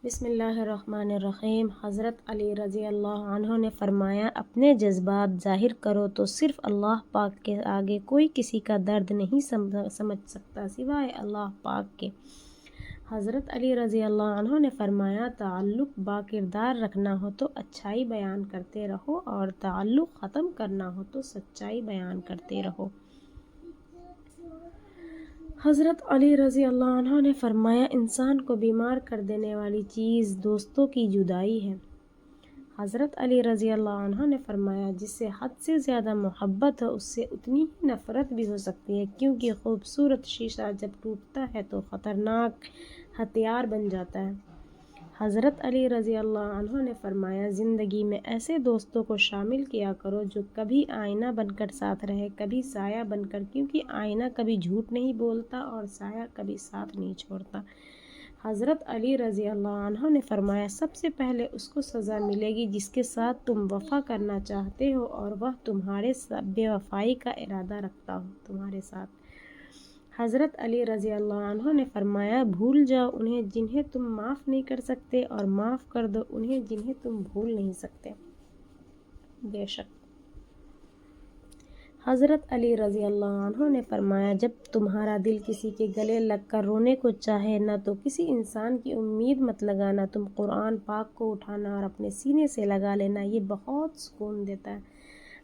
بسم اللہ الرحمن الرحیم۔ حضرت علی رضی اللہ عنہ نے فرمایا، اپنے جذبات ظاہر کرو تو صرف اللہ پاک کے آگے کوئی کسی کا درد نہیں سمجھ سکتا سوائے اللہ پاک کے۔ حضرت علی رضی اللہ عنہ نے فرمایا، تعلق با کردار رکھنا ہو تو اچھائی بیان کرتے رہو اور تعلق ختم کرنا ہو تو سچائی بیان کرتے رہو۔ حضرت علی رضی اللہ عنہ نے فرمایا، انسان کو بیمار کر دینے والی چیز دوستوں کی جدائی ہے۔ حضرت علی رضی اللہ عنہ نے فرمایا، جس سے حد سے زیادہ محبت ہو اس سے اتنی ہی نفرت بھی ہو سکتی ہے، کیونکہ خوبصورت شیشہ جب ٹوٹتا ہے تو خطرناک ہتھیار بن جاتا ہے۔ حضرت علی رضی اللہ عنہ نے فرمایا، زندگی میں ایسے دوستوں کو شامل کیا کرو جو کبھی آئینہ بن کر ساتھ رہے، کبھی سایہ بن کر، کیونکہ آئینہ کبھی جھوٹ نہیں بولتا اور سایہ کبھی ساتھ نہیں چھوڑتا۔ حضرت علی رضی اللہ عنہ نے فرمایا، سب سے پہلے اس کو سزا ملے گی جس کے ساتھ تم وفا کرنا چاہتے ہو اور وہ تمہارے بے وفائی کا ارادہ رکھتا ہو تمہارے ساتھ۔ حضرت علی رضی اللہ عنہ نے فرمایا، بھول جاؤ انہیں جنہیں تم معاف نہیں کر سکتے اور معاف کر دو انہیں جنہیں تم بھول نہیں سکتے۔ بے شک حضرت علی رضی اللہ عنہ نے فرمایا، جب تمہارا دل کسی کے گلے لگ کر رونے کو چاہے نہ تو کسی انسان کی امید مت لگانا، تم قرآن پاک کو اٹھانا اور اپنے سینے سے لگا لینا، یہ بہت سکون دیتا ہے۔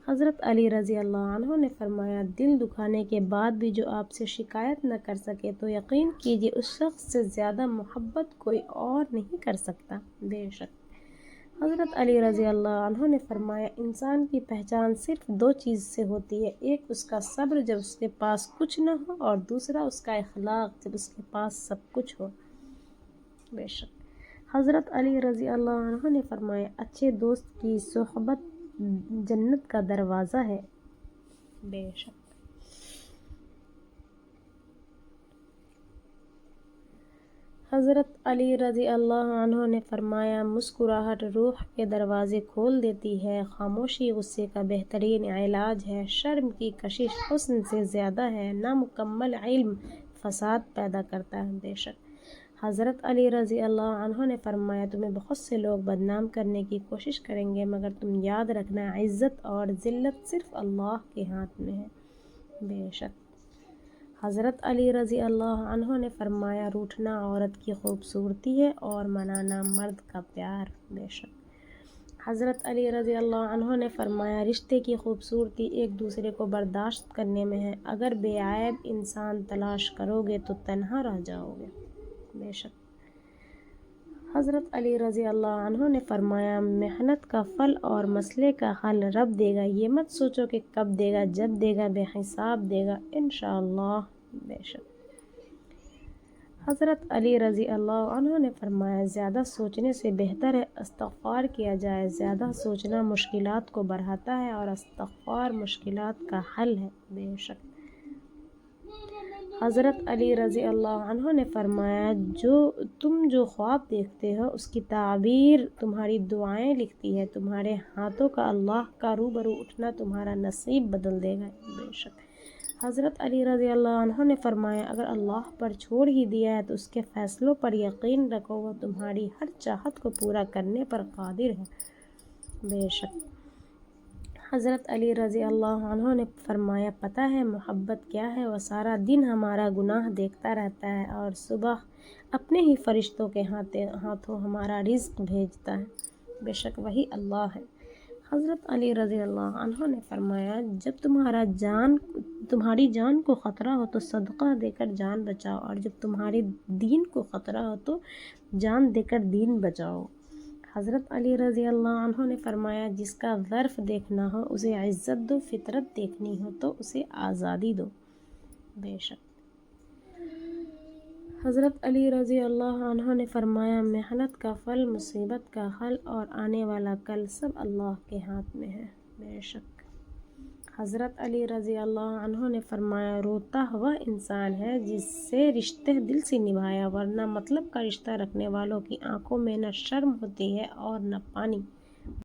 حضرت علی رضی اللہ عنہ نے فرمایا، دل دکھانے کے بعد بھی جو آپ سے شکایت نہ کر سکے تو یقین کیجیے اس شخص سے زیادہ محبت کوئی اور نہیں کر سکتا۔ بے شک حضرت علی رضی اللہ عنہ نے فرمایا، انسان کی پہچان صرف دو چیز سے ہوتی ہے، ایک اس کا صبر جب اس کے پاس کچھ نہ ہو اور دوسرا اس کا اخلاق جب اس کے پاس سب کچھ ہو۔ بے شک حضرت علی رضی اللہ عنہ نے فرمایا، اچھے دوست کی صحبت جنت کا دروازہ ہے۔ بے شک حضرت علی رضی اللہ عنہ نے فرمایا، مسکراہٹ روح کے دروازے کھول دیتی ہے، خاموشی غصے کا بہترین علاج ہے، شرم کی کشش حسن سے زیادہ ہے، نامکمل علم فساد پیدا کرتا ہے۔ بے شک حضرت علی رضی اللہ عنہ نے فرمایا، تمہیں بہت سے لوگ بدنام کرنے کی کوشش کریں گے مگر تم یاد رکھنا، عزت اور ذلت صرف اللہ کے ہاتھ میں ہے۔ بے شک حضرت علی رضی اللہ عنہ نے فرمایا، روٹھنا عورت کی خوبصورتی ہے اور منانا مرد کا پیار۔ بے شک حضرت علی رضی اللہ عنہ نے فرمایا، رشتے کی خوبصورتی ایک دوسرے کو برداشت کرنے میں ہے، اگر بے عیب انسان تلاش کرو گے تو تنہا رہ جاؤ گے۔ بے شک حضرت علی رضی اللہ عنہ نے فرمایا، محنت کا پھل اور مسئلے کا حل رب دے گا، یہ مت سوچو کہ کب دے گا، جب دے گا بے حساب دے گا انشاءاللہ۔ بے شک حضرت علی رضی اللہ عنہ نے فرمایا، زیادہ سوچنے سے بہتر ہے استغفار کیا جائے، زیادہ سوچنا مشکلات کو بڑھاتا ہے اور استغفار مشکلات کا حل ہے۔ بے شک حضرت علی رضی اللہ عنہ نے فرمایا، تم جو خواب دیکھتے ہو اس کی تعبیر تمہاری دعائیں لکھتی ہے، تمہارے ہاتھوں کا اللہ کا روبرو اٹھنا تمہارا نصیب بدل دے گا۔ بے شک حضرت علی رضی اللہ عنہ نے فرمایا، اگر اللہ پر چھوڑ ہی دیا ہے تو اس کے فیصلوں پر یقین رکھو، وہ تمہاری ہر چاہت کو پورا کرنے پر قادر ہے۔ بے شک حضرت علی رضی اللہ عنہ نے فرمایا، پتہ ہے محبت کیا ہے؟ وہ سارا دن ہمارا گناہ دیکھتا رہتا ہے اور صبح اپنے ہی فرشتوں کے ہاتھوں ہمارا رزق بھیجتا ہے، بے شک وہی اللہ ہے۔ حضرت علی رضی اللہ عنہ نے فرمایا، جب تمہاری جان کو خطرہ ہو تو صدقہ دے کر جان بچاؤ، اور جب تمہاری دین کو خطرہ ہو تو جان دے کر دین بچاؤ۔ حضرت علی رضی اللہ عنہ نے فرمایا، جس کا ظرف دیکھنا ہو اسے عزت دو، فطرت دیکھنی ہو تو اسے آزادی دو۔ بے شک حضرت علی رضی اللہ عنہ نے فرمایا، محنت کا پھل، مصیبت کا حل اور آنے والا کل سب اللہ کے ہاتھ میں ہے۔ بے شک حضرت علی رضی اللہ عنہ نے فرمایا، روتا ہوا انسان ہے جس سے رشتے دل سے نبھایا، ورنہ مطلب کا رشتہ رکھنے والوں کی آنکھوں میں نہ شرم ہوتی ہے اور نہ پانی۔